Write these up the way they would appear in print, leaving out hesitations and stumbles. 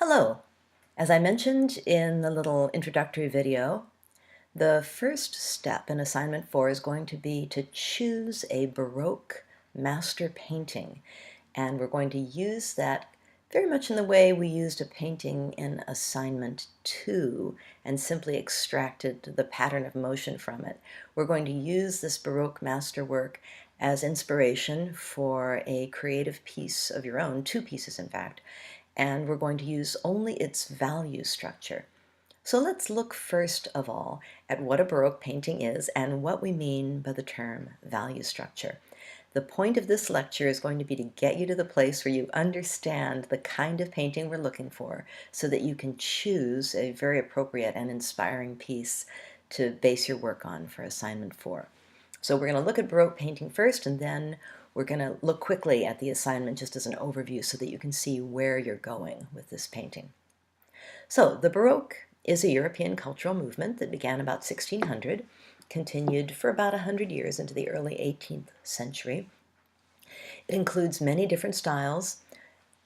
Hello. As I mentioned in the little introductory video, the first step in assignment 4 is going to be to choose a Baroque master painting. And we're going to use that very much in the way we used a painting in assignment 2 and simply extracted the pattern of motion from it. We're going to use this Baroque masterwork as inspiration for a creative piece of your own, two pieces in fact, and we're going to use only its value structure. So let's look first of all at what a Baroque painting is and what we mean by the term value structure. The point of this lecture is going to be to get you to the place where you understand the kind of painting we're looking for so that you can choose a very appropriate and inspiring piece to base your work on for assignment 4. So we're going to look at Baroque painting first, and then we're going to look quickly at the assignment just as an overview so that you can see where you're going with this painting. So the Baroque is a European cultural movement that began about 1600, continued for about 100 years into the early 18th century. It includes many different styles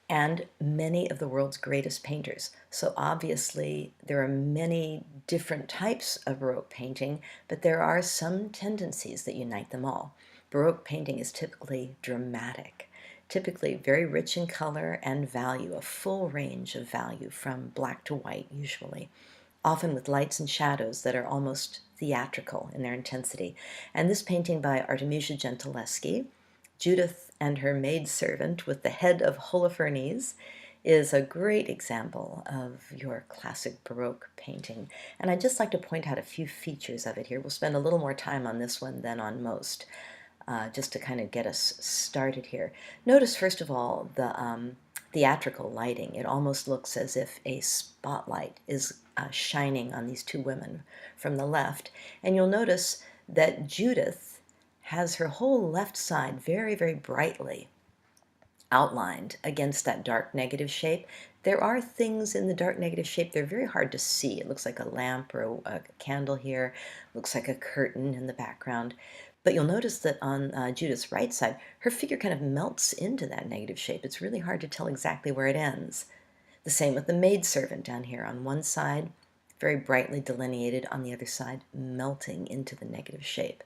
and many of the world's greatest painters. So obviously there are many different types of Baroque painting, but there are some tendencies that unite them all. Baroque painting is typically dramatic, typically very rich in color and value, a full range of value from black to white usually, often with lights and shadows that are almost theatrical in their intensity. And this painting by Artemisia Gentileschi, Judith and her maidservant with the head of Holofernes, is a great example of your classic Baroque painting. And I'd just like to point out a few features of it here. We'll spend a little more time on this one than on most, just to kind of get us started here. Notice, first of all, the theatrical lighting. It almost looks as if a spotlight is shining on these two women from the left. And you'll notice that Judith has her whole left side very, very brightly outlined against that dark negative shape. There are things in the dark negative shape, they're very hard to see. It looks like a lamp or a candle here, looks like a curtain in the background. But you'll notice that on Judith's right side, her figure kind of melts into that negative shape. It's really hard to tell exactly where it ends. The same with the maidservant down here. On one side, very brightly delineated, on the other side, melting into the negative shape.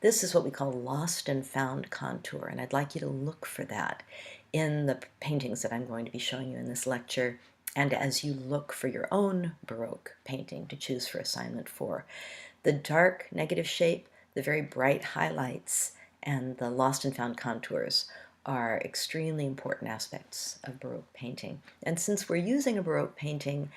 This is what we call lost and found contour, and I'd like you to look for that in the paintings that I'm going to be showing you in this lecture, and as you look for your own Baroque painting to choose for assignment 4. The dark negative shape, the very bright highlights, and the lost and found contours are extremely important aspects of Baroque painting. And since we're using a Baroque painting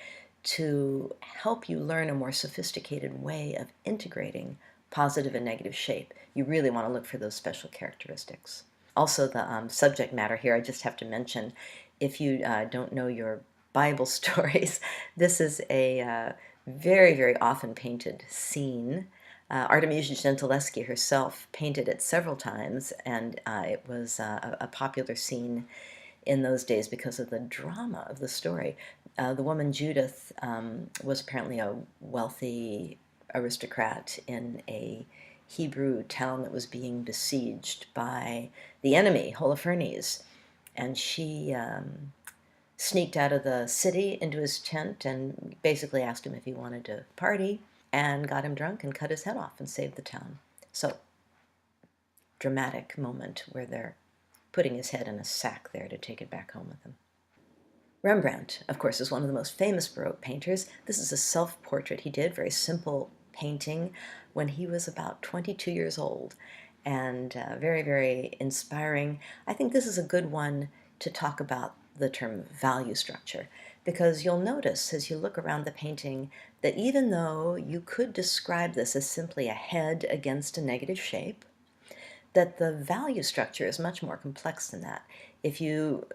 to help you learn a more sophisticated way of integrating positive and negative shape, you really want to look for those special characteristics. Also, the subject matter here, I just have to mention, if you don't know your Bible stories, this is a very, very often painted scene. Artemisia Gentileschi herself painted it several times, and it was a popular scene in those days because of the drama of the story. The woman Judith was apparently a wealthy aristocrat in a Hebrew town that was being besieged by the enemy, Holofernes. And she sneaked out of the city into his tent and basically asked him if he wanted to party, and got him drunk and cut his head off and saved the town. So, dramatic moment where they're putting his head in a sack there to take it back home with them. Rembrandt, of course, is one of the most famous Baroque painters. This is a self-portrait he did, very simple painting, when he was about 22 years old, and very, very inspiring. I think this is a good one to talk about the term value structure, because you'll notice as you look around the painting that even though you could describe this as simply a head against a negative shape, that the value structure is much more complex than that. If you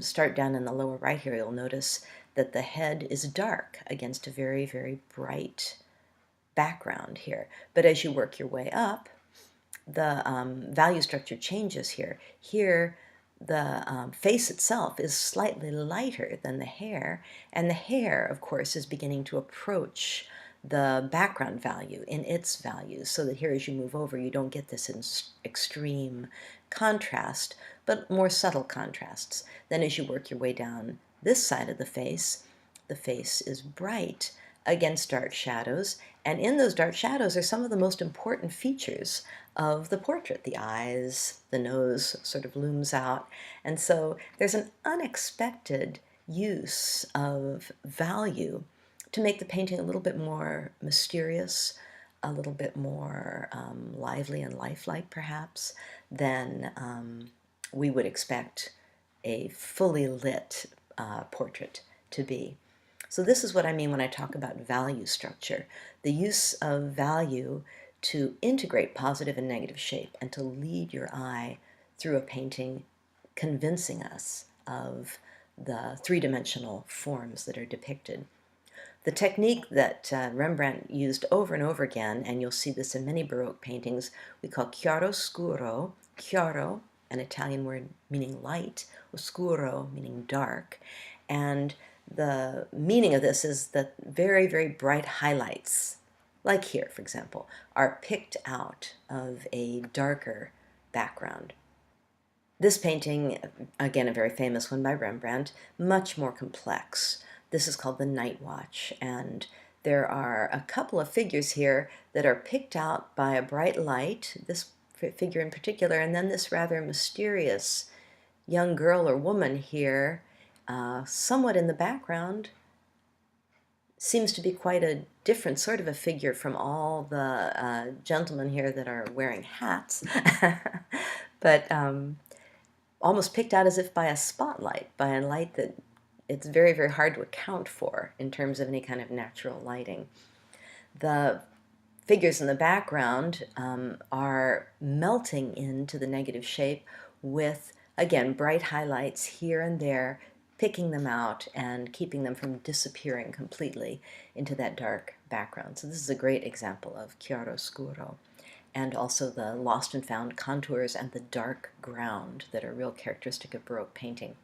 start down in the lower right here, you'll notice that the head is dark against a very, very bright background here. But as you work your way up, the value structure changes here. Here, the face itself is slightly lighter than the hair, and the hair, of course, is beginning to approach the background value in its values, so that here as you move over you don't get this extreme contrast, but more subtle contrasts. Then as you work your way down this side of the face is bright against dark shadows, and in those dark shadows are some of the most important features of the portrait. The eyes, the nose sort of looms out, and so there's an unexpected use of value to make the painting a little bit more mysterious, a little bit more lively and lifelike, perhaps, than we would expect a fully lit portrait to be. So this is what I mean when I talk about value structure, the use of value to integrate positive and negative shape and to lead your eye through a painting, convincing us of the three-dimensional forms that are depicted. The technique that Rembrandt used over and over again, and you'll see this in many Baroque paintings, we call chiaroscuro, chiaro, an Italian word meaning light, oscuro meaning dark, and the meaning of this is that very, very bright highlights, like here, for example, are picked out of a darker background. This painting, again, a very famous one by Rembrandt, much more complex. This is called the Night Watch, and there are a couple of figures here that are picked out by a bright light, this figure in particular, and then this rather mysterious young girl or woman here, somewhat in the background, seems to be quite a different sort of a figure from all the gentlemen here that are wearing hats, but almost picked out as if by a spotlight, by a light that it's very, very hard to account for in terms of any kind of natural lighting. The figures in the background are melting into the negative shape with, again, bright highlights here and there, picking them out and keeping them from disappearing completely into that dark background. So this is a great example of chiaroscuro, and also the lost and found contours and the dark ground that are real characteristic of Baroque painting.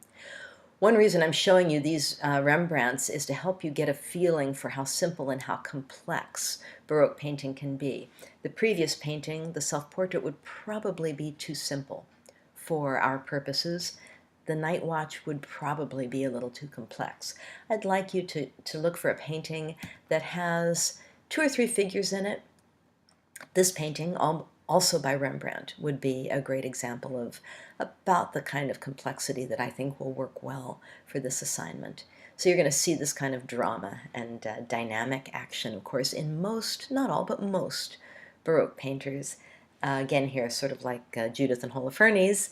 One reason I'm showing you these Rembrandts is to help you get a feeling for how simple and how complex Baroque painting can be. The previous painting, the self-portrait, would probably be too simple for our purposes. The Night Watch would probably be a little too complex. I'd like you to look for a painting that has 2 or 3 figures in it. This painting, also by Rembrandt, would be a great example of about the kind of complexity that I think will work well for this assignment. So you're going to see this kind of drama and dynamic action, of course, in most, not all, but most Baroque painters. Again here, sort of like Judith and Holofernes,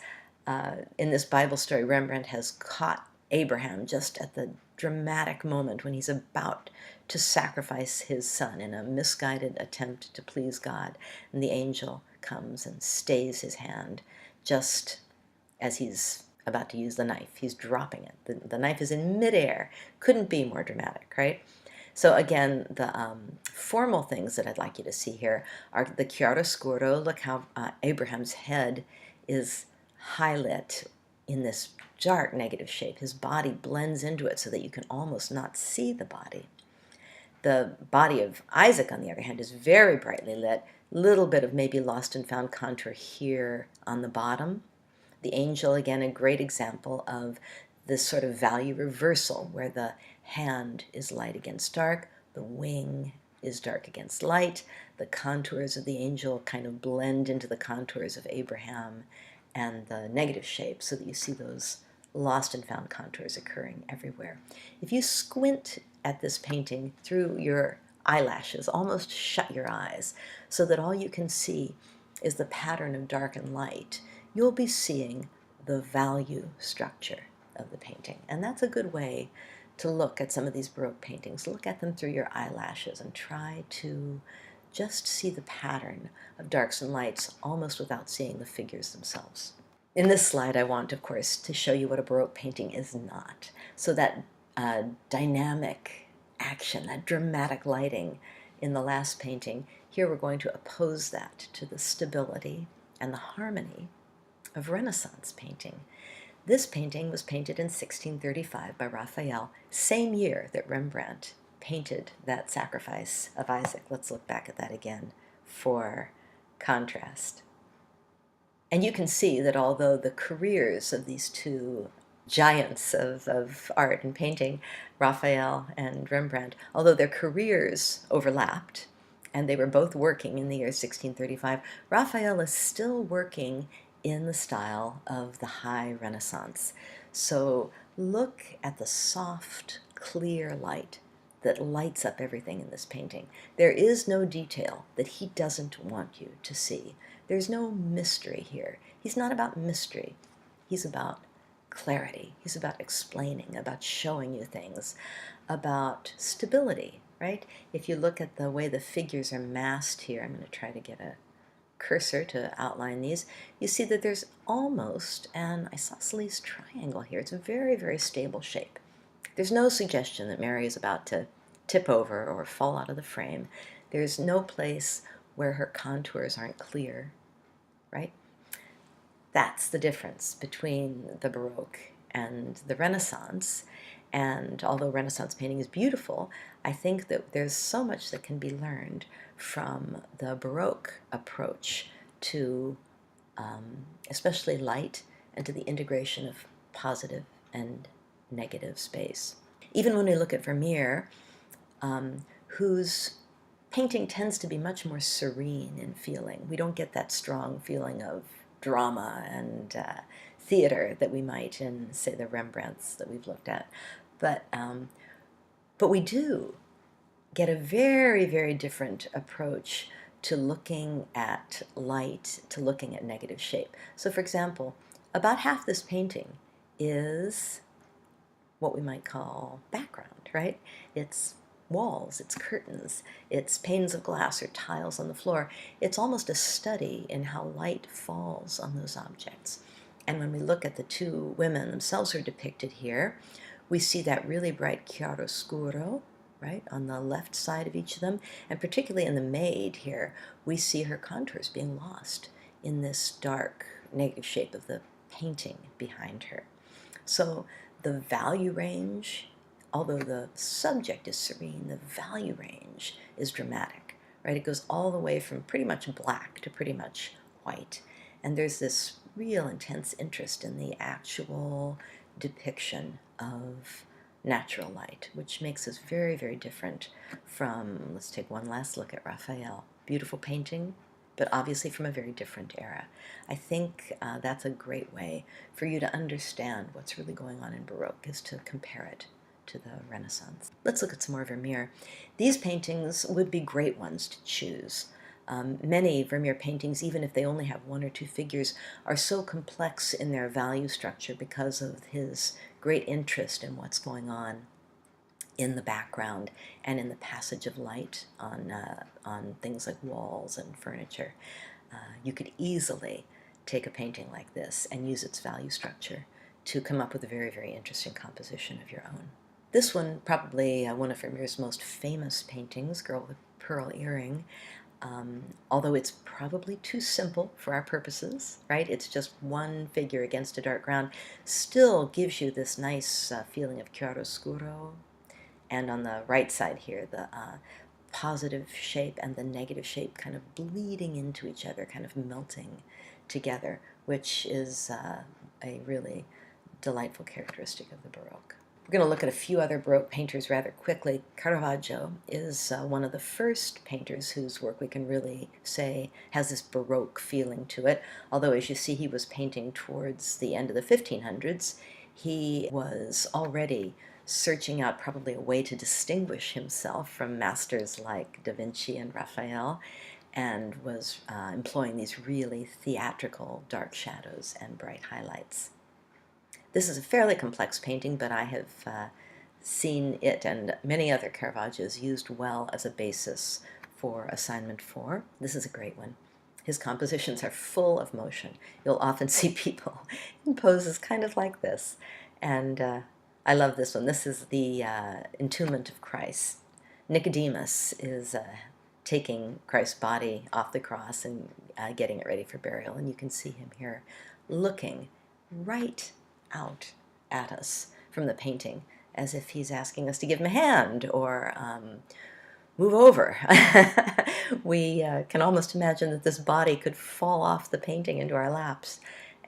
in this Bible story, Rembrandt has caught Abraham just at the dramatic moment when he's about to sacrifice his son in a misguided attempt to please God. And the angel comes and stays his hand just as he's about to use the knife. He's dropping it. The knife is in midair. Couldn't be more dramatic, right? So again, the formal things that I'd like you to see here are the chiaroscuro. Look how Abraham's head is highlit in this dark negative shape. His body blends into it so that you can almost not see the body. The body of Isaac, on the other hand, is very brightly lit. Little bit of maybe lost and found contour here on the bottom. The angel, again, a great example of this sort of value reversal where the hand is light against dark, the wing is dark against light, the contours of the angel kind of blend into the contours of Abraham and the negative shape so that you see those lost and found contours occurring everywhere. If you squint at this painting through your eyelashes, almost shut your eyes, so that all you can see is the pattern of dark and light, you'll be seeing the value structure of the painting. And that's a good way to look at some of these Baroque paintings. Look at them through your eyelashes and try to just see the pattern of darks and lights almost without seeing the figures themselves. In this slide, I want, of course, to show you what a Baroque painting is not. So that dynamic action, that dramatic lighting in the last painting, here we're going to oppose that to the stability and the harmony of Renaissance painting. This painting was painted in 1635 by Raphael, same year that Rembrandt painted that sacrifice of Isaac. Let's look back at that again for contrast. And you can see that although the careers of these two giants of art and painting, Raphael and Rembrandt, although their careers overlapped and they were both working in the year 1635, Raphael is still working in the style of the High Renaissance. So look at the soft, clear light that lights up everything in this painting. There is no detail that he doesn't want you to see. There's no mystery here. He's not about mystery. He's about clarity. He's about explaining, about showing you things, about stability, right? If you look at the way the figures are massed here, I'm going to try to get a cursor to outline these, you see that there's almost an isosceles triangle here. It's a very, very stable shape. There's no suggestion that Mary is about to tip over or fall out of the frame. There's no place where her contours aren't clear, right? That's the difference between the Baroque and the Renaissance. And although Renaissance painting is beautiful, I think that there's so much that can be learned from the Baroque approach to especially light and to the integration of positive and negative space. Even when we look at Vermeer, whose painting tends to be much more serene in feeling. We don't get that strong feeling of drama and theater that we might in, say, the Rembrandts that we've looked at. But we do get a very, very different approach to looking at light, to looking at negative shape. So, for example, about half this painting is what we might call background, right? It's walls, it's curtains, it's panes of glass or tiles on the floor. It's almost a study in how light falls on those objects. And when we look at the two women themselves who are depicted here, we see that really bright chiaroscuro, right, on the left side of each of them. And particularly in the maid here, we see her contours being lost in this dark negative shape of the painting behind her. So the value range, although the subject is serene, the value range is dramatic, right? It goes all the way from pretty much black to pretty much white. And there's this real intense interest in the actual depiction of natural light, which makes us very, very different from, let's take one last look at Raphael. Beautiful painting, but obviously from a very different era. I think that's a great way for you to understand what's really going on in Baroque, is to compare it to the Renaissance. Let's look at some more Vermeer. These paintings would be great ones to choose. Many Vermeer paintings, even if they only have one or two figures, are so complex in their value structure because of his great interest in what's going on in the background and in the passage of light on things like walls and furniture. You could easily take a painting like this and use its value structure to come up with a very, very interesting composition of your own. This one, probably one of Vermeer's most famous paintings, Girl with a Pearl Earring, although it's probably too simple for our purposes, right? It's just one figure against a dark ground, still gives you this nice feeling of chiaroscuro. And on the right side here, the positive shape and the negative shape kind of bleeding into each other, kind of melting together, which is a really delightful characteristic of the Baroque. We're going to look at a few other Baroque painters rather quickly. Caravaggio is one of the first painters whose work we can really say has this Baroque feeling to it, although as you see he was painting towards the end of the 1500s. He was already searching out probably a way to distinguish himself from masters like Da Vinci and Raphael, and was employing these really theatrical dark shadows and bright highlights. This is a fairly complex painting, but I have seen it and many other Caravaggios used well as a basis for assignment 4. This is a great one. His compositions are full of motion. You'll often see people in poses kind of like this. And I love this one. This is the entombment of Christ. Nicodemus is taking Christ's body off the cross and getting it ready for burial. And you can see him here looking right out at us from the painting, as if he's asking us to give him a hand or move over. We can almost imagine that this body could fall off the painting into our laps.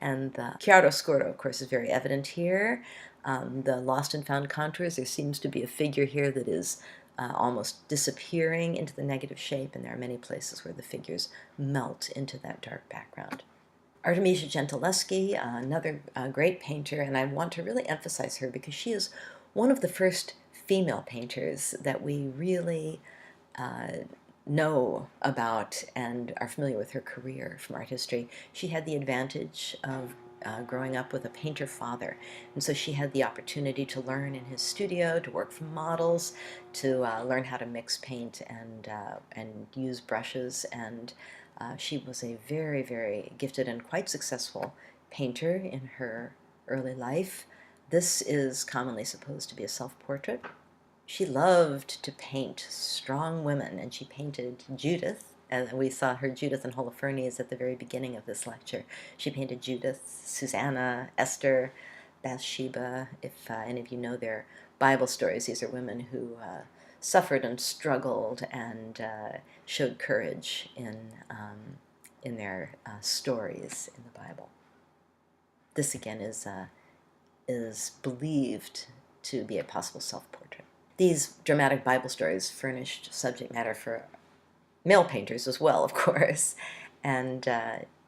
And the chiaroscuro, of course, is very evident here. The lost and found contours, there seems to be a figure here that is almost disappearing into the negative shape, and there are many places where the figures melt into that dark background. Artemisia Gentileschi, another great painter, and I want to really emphasize her because she is one of the first female painters that we really know about and are familiar with her career from art history. She had the advantage of growing up with a painter father, and so she had the opportunity to learn in his studio, to work from models, to learn how to mix paint and use brushes, and she was a very, very gifted and quite successful painter in her early life. This is commonly supposed to be a self-portrait. She loved to paint strong women, and she painted Judith, and we saw her Judith and Holofernes at the very beginning of this lecture. She painted Judith, Susanna, Esther, Bathsheba. If any of you know their Bible stories, these are women who suffered and struggled and showed courage in their stories in the Bible. This again is believed to be a possible self-portrait. These dramatic Bible stories furnished subject matter for male painters as well, of course, and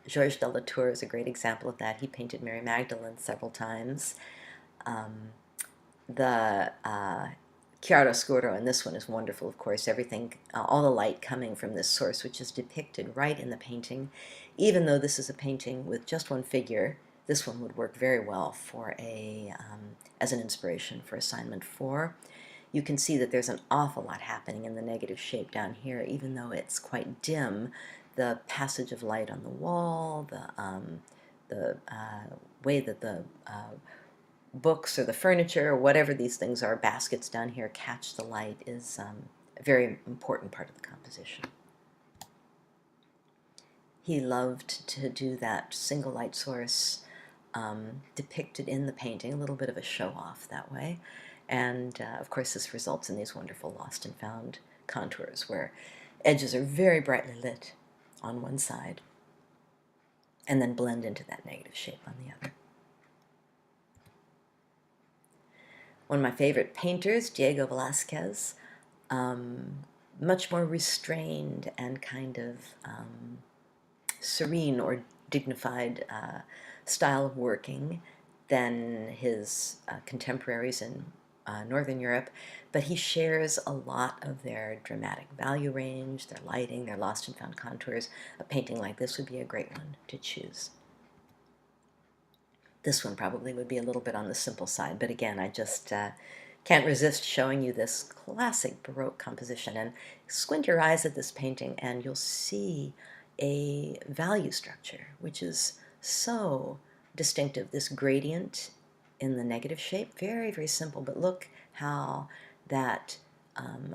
Georges de la Tour is a great example of that. He painted Mary Magdalene several times. The chiaroscuro in this one is wonderful, of course. Everything, all the light coming from this source, which is depicted right in the painting. Even though this is a painting with just one figure, this one would work very well for as an inspiration for assignment 4. You can see that there's an awful lot happening in the negative shape down here, even though it's quite dim. The passage of light on the wall, the way that the books or the furniture or whatever these things are, baskets down here, catch the light is a very important part of the composition. He loved to do that single light source depicted in the painting, a little bit of a show-off that way. And of course this results in these wonderful lost and found contours where edges are very brightly lit on one side and then blend into that negative shape on the other. One of my favorite painters, Diego Velázquez, much more restrained and kind of serene or dignified style of working than his contemporaries in Northern Europe, but he shares a lot of their dramatic value range, their lighting, their lost and found contours. A painting like this would be a great one to choose. This one probably would be a little bit on the simple side, but again, I just can't resist showing you this classic Baroque composition. And squint your eyes at this painting and you'll see a value structure, which is so distinctive. This gradient in the negative shape, very, very simple, but look how that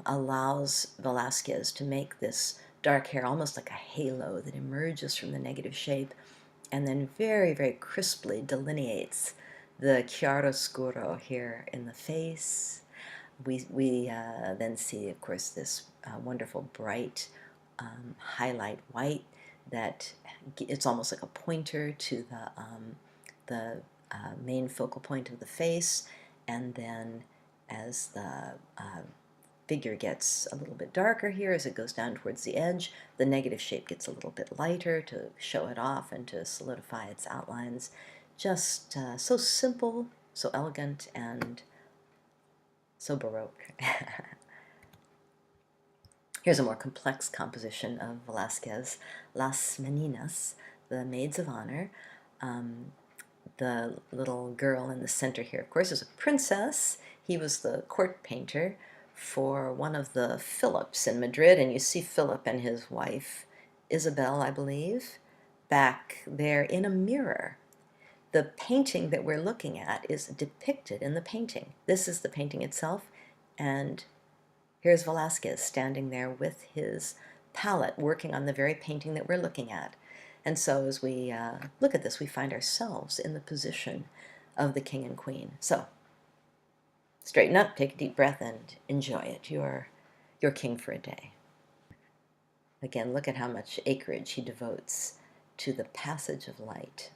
allows Velázquez to make this dark hair almost like a halo that emerges from the negative shape and then very, very crisply delineates the chiaroscuro here in the face. We then see, of course, this wonderful bright highlight white that it's almost like a pointer to the main focal point of the face, and then as the figure gets a little bit darker here as it goes down towards the edge, the negative shape gets a little bit lighter to show it off and to solidify its outlines. Just so simple, so elegant, and so Baroque. Here's a more complex composition of Velázquez, Las Meninas, the Maids of Honor. The little girl in the center here, of course, is a princess. He was the court painter for one of the Philips in Madrid, and you see Philip and his wife, Isabel, I believe, back there in a mirror. The painting that we're looking at is depicted in the painting. This is the painting itself, and here's Velázquez standing there with his palette working on the very painting that we're looking at. And so as we look at this, we find ourselves in the position of the king and queen. So straighten up, take a deep breath, and enjoy it. You're king for a day. Again, look at how much acreage he devotes to the passage of light.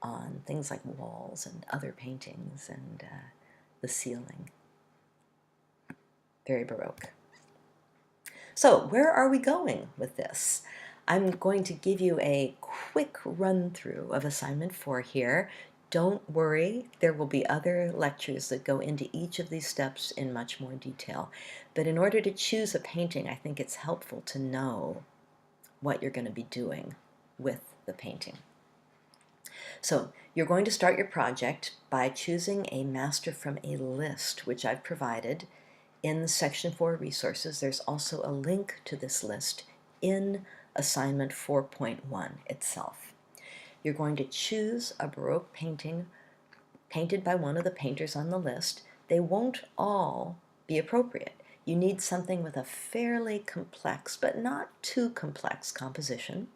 on things like walls and other paintings and the ceiling. Very Baroque. So where are we going with this? I'm going to give you a quick run-through of assignment 4 here. Don't worry, there will be other lectures that go into each of these steps in much more detail. But in order to choose a painting, I think it's helpful to know what you're going to be doing with the painting. So you're going to start your project by choosing a master from a list, which I've provided in Section 4 resources. There's also a link to this list in assignment 4.1 itself. You're going to choose a Baroque painting painted by one of the painters on the list. They won't all be appropriate. You need something with a fairly complex, but not too complex composition.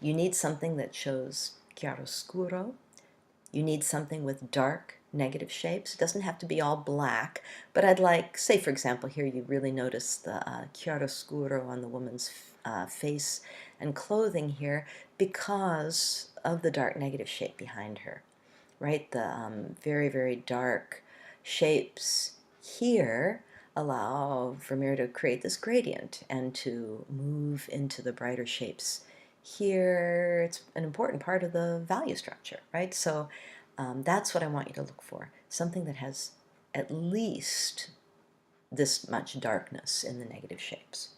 You need something that shows chiaroscuro. You need something with dark negative shapes. It doesn't have to be all black, but I'd like, say for example, here you really notice the chiaroscuro on the woman's face and clothing here because of the dark negative shape behind her, right? The very, very dark shapes here allow Vermeer to create this gradient and to move into the brighter shapes. Here, it's an important part of the value structure, right? So that's what I want you to look for, something that has at least this much darkness in the negative shapes.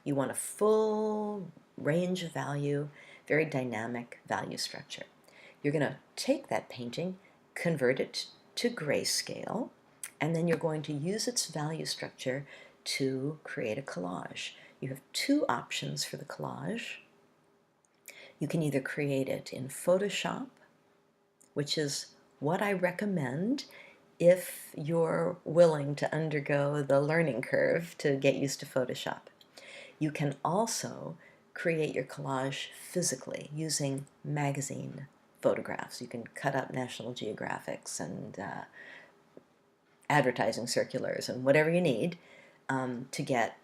You want a full range of value, very dynamic value structure. You're going to take that painting, convert it to grayscale, and then you're going to use its value structure to create a collage. You have two options for the collage. You can either create it in Photoshop, which is what I recommend if you're willing to undergo the learning curve to get used to Photoshop. You can also create your collage physically using magazine photographs. You can cut up National Geographics and advertising circulars and whatever you need to get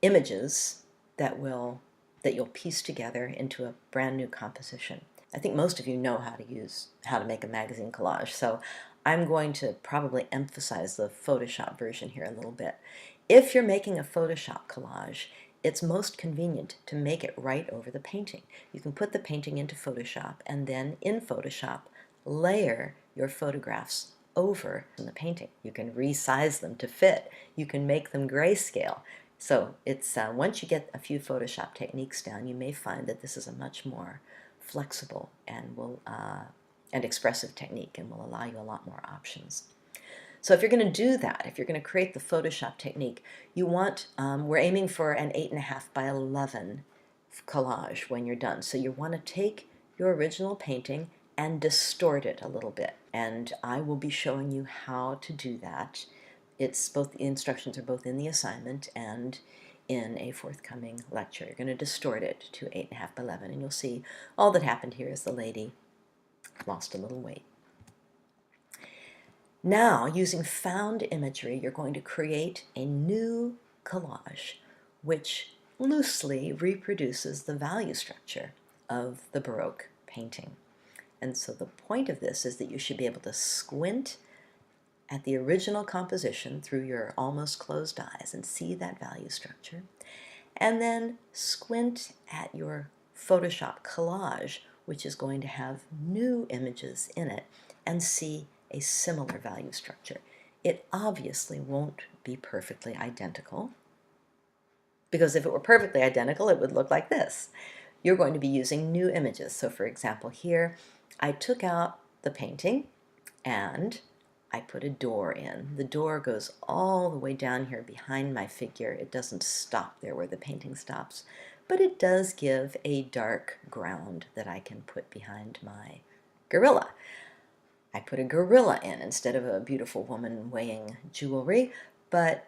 images that you'll piece together into a brand new composition. I think most of you know how to make a magazine collage, so I'm going to probably emphasize the Photoshop version here a little bit. If you're making a Photoshop collage, it's most convenient to make it right over the painting. You can put the painting into Photoshop and then in Photoshop layer your photographs over the painting. You can resize them to fit. You can make them grayscale. So it's once you get a few Photoshop techniques down, you may find that this is a much more flexible and expressive technique and will allow you a lot more options. So if you're going to do that, if you're going to create the Photoshop technique, you want, we're aiming for an 8.5 by 11 collage when you're done. So you want to take your original painting and distort it a little bit. And I will be showing you how to do that. It's both, the instructions are both in the assignment and in a forthcoming lecture. You're going to distort it to 8.5 by 11, and you'll see all that happened here is the lady lost a little weight. Now, using found imagery, you're going to create a new collage which loosely reproduces the value structure of the Baroque painting. And so the point of this is that you should be able to squint at the original composition through your almost closed eyes and see that value structure, and then squint at your Photoshop collage, which is going to have new images in it, and see a similar value structure. It obviously won't be perfectly identical, because if it were perfectly identical, it would look like this. You're going to be using new images. So for example, here, I took out the painting and I put a door in. The door goes all the way down here behind my figure. It doesn't stop there where the painting stops, but it does give a dark ground that I can put behind my gorilla. I put a gorilla in instead of a beautiful woman weighing jewelry, but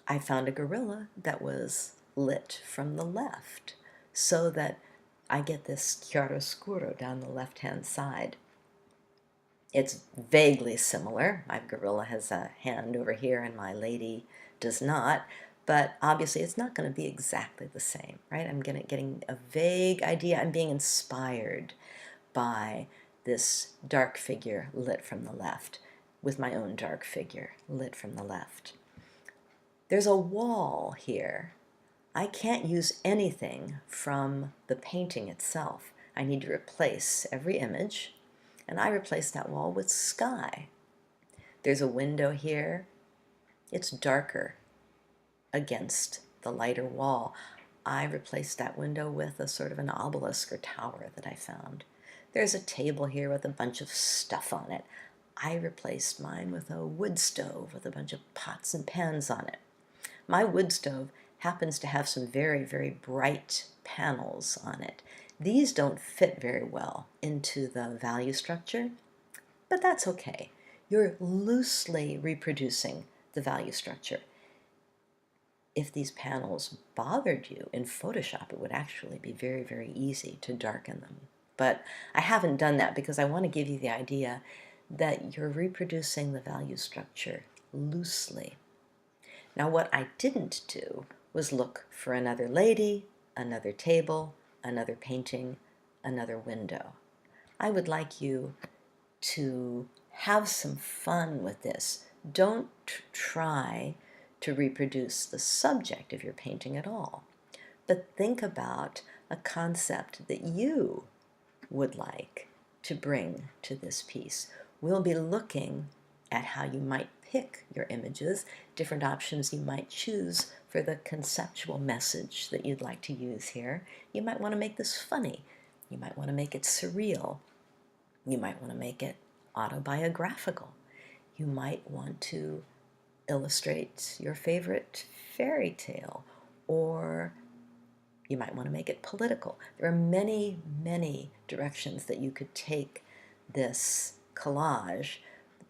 I found a gorilla that was lit from the left so that I get this chiaroscuro down the left-hand side. It's vaguely similar. My gorilla has a hand over here and my lady does not, but obviously it's not going to be exactly the same, right? I'm getting a vague idea. I'm being inspired by this dark figure lit from the left with my own dark figure lit from the left. There's a wall here. I can't use anything from the painting itself. I need to replace every image, and I replace that wall with sky. There's a window here. It's darker against the lighter wall. I replaced that window with a sort of an obelisk or tower that I found. There's a table here with a bunch of stuff on it. I replaced mine with a wood stove with a bunch of pots and pans on it. My wood stove happens to have some very, very bright panels on it. These don't fit very well into the value structure, but that's okay. You're loosely reproducing the value structure. If these panels bothered you in Photoshop, it would actually be very, very easy to darken them. But I haven't done that because I want to give you the idea that you're reproducing the value structure loosely. Now, what I didn't do was look for another lady, another table, another painting, another window. I would like you to have some fun with this. Don't try to reproduce the subject of your painting at all, but think about a concept that you would like to bring to this piece. We'll be looking at how you might pick your images, different options you might choose for the conceptual message that you'd like to use here. You might want to make this funny. You might want to make it surreal. You might want to make it autobiographical. You might want to illustrate your favorite fairy tale, or you might want to make it political. There are many, many directions that you could take this collage.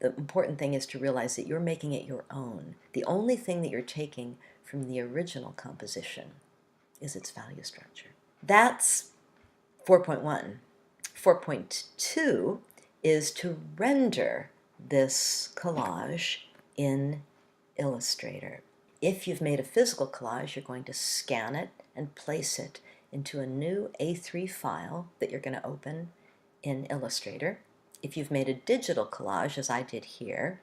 The important thing is to realize that you're making it your own. The only thing that you're taking from the original composition is its value structure. That's 4.1. 4.2 is to render this collage in Illustrator. If you've made a physical collage, you're going to scan it and place it into a new A3 file that you're going to open in Illustrator. If you've made a digital collage, as I did here,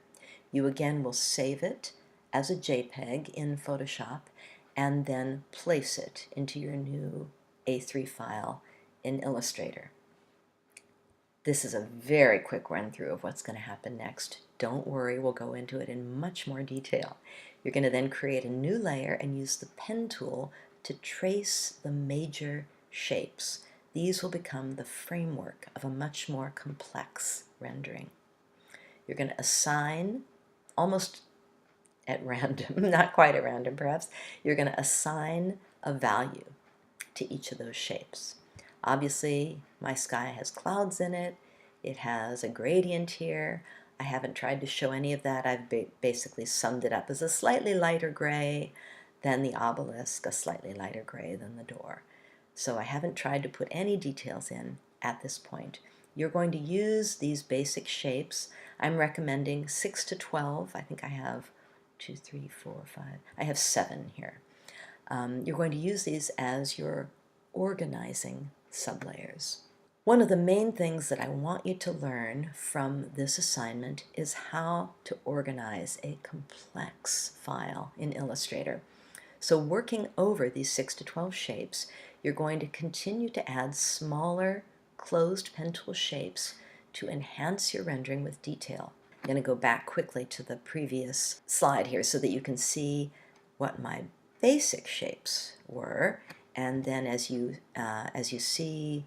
you again will save it as a JPEG in Photoshop and then place it into your new A3 file in Illustrator. This is a very quick run-through of what's going to happen next. Don't worry, we'll go into it in much more detail. You're going to then create a new layer and use the pen tool to trace the major shapes. These will become the framework of a much more complex rendering. You're going to assign, almost at random, not quite at random perhaps, you're going to assign a value to each of those shapes. Obviously, my sky has clouds in it. It has a gradient here. I haven't tried to show any of that. I've basically summed it up as a slightly lighter gray than the obelisk, a slightly lighter gray than the door. So I haven't tried to put any details in at this point. You're going to use these basic shapes. I'm recommending 6 to 12. I think I have 2, 3, 4, 5. I have 7 here. You're going to use these as your organizing sublayers. One of the main things that I want you to learn from this assignment is how to organize a complex file in Illustrator. So working over these 6 to 12 shapes, you're going to continue to add smaller closed pen tool shapes to enhance your rendering with detail. I'm going to go back quickly to the previous slide here so that you can see what my basic shapes were, and then as you see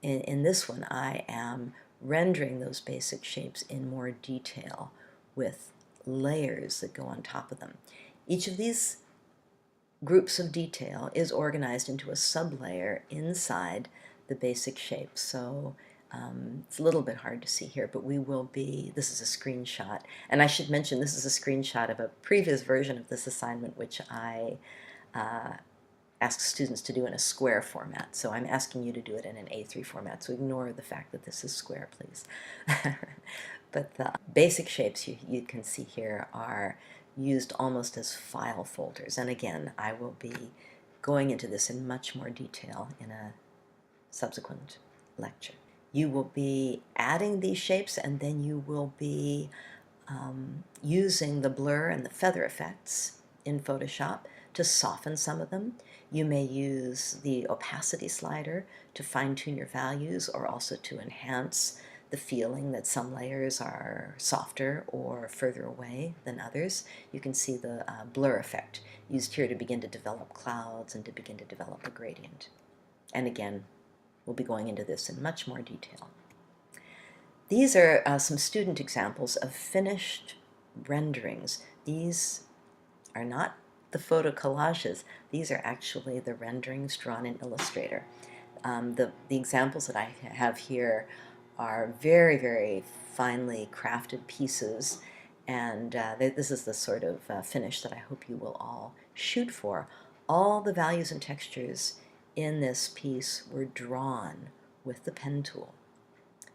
in this one, I am rendering those basic shapes in more detail with layers that go on top of them. Each of these groups of detail is organized into a sublayer inside the basic shape. So it's a little bit hard to see here, but this is a screenshot. And I should mention this is a screenshot of a previous version of this assignment, which I ask students to do in a square format. So I'm asking you to do it in an A3 format, so ignore the fact that this is square, please. But the basic shapes you can see here are used almost as file folders. And again, I will be going into this in much more detail in a subsequent lecture. You will be adding these shapes, and then you will be using the blur and the feather effects in Photoshop to soften some of them. You may use the opacity slider to fine-tune your values, or also to enhance the feeling that some layers are softer or further away than others. You can see the blur effect used here to begin to develop clouds and to begin to develop a gradient. And again, we'll be going into this in much more detail. These are some student examples of finished renderings. These are not the photo collages. These are actually the renderings drawn in Illustrator. The examples that I have here are very, very finely crafted pieces, and this is the sort of finish that I hope you will all shoot for. All the values and textures in this piece were drawn with the pen tool.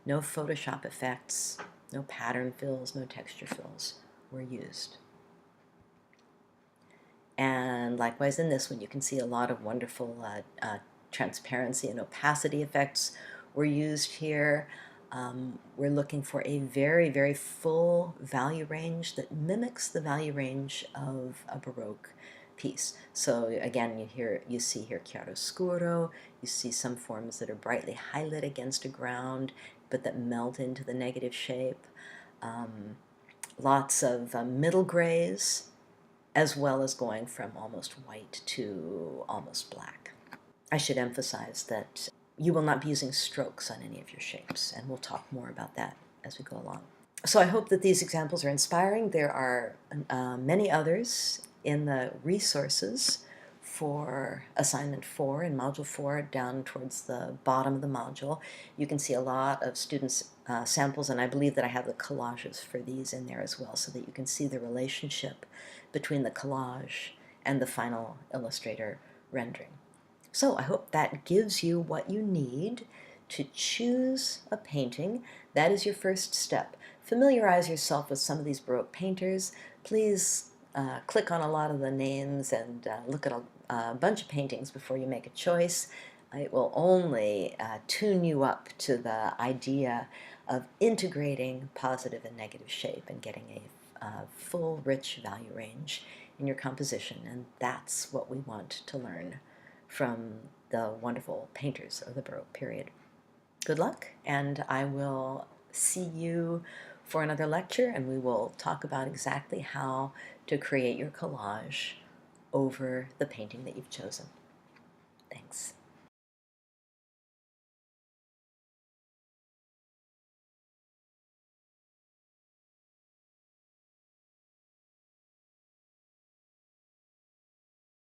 No Photoshop effects, no pattern fills, no texture fills were used. And likewise in this one, you can see a lot of wonderful transparency and opacity effects were used here. We're looking for a very, very full value range that mimics the value range of a Baroque piece. So again, you see here chiaroscuro, you see some forms that are brightly highlit against a ground, but that melt into the negative shape. Lots of middle grays, as well as going from almost white to almost black. I should emphasize that you will not be using strokes on any of your shapes, and we'll talk more about that as we go along. So I hope that these examples are inspiring. There are many others in the resources for Assignment 4 in Module 4 down towards the bottom of the module. You can see a lot of students' samples, and I believe that I have the collages for these in there as well, so that you can see the relationship between the collage and the final Illustrator rendering. So I hope that gives you what you need to choose a painting. That is your first step. Familiarize yourself with some of these Baroque painters. Please click on a lot of the names and look at a bunch of paintings before you make a choice. It will only tune you up to the idea of integrating positive and negative shape and getting a full, rich value range in your composition. And that's what we want to learn from the wonderful painters of the Baroque period. Good luck, and I will see you for another lecture, and we will talk about exactly how to create your collage over the painting that you've chosen. Thanks.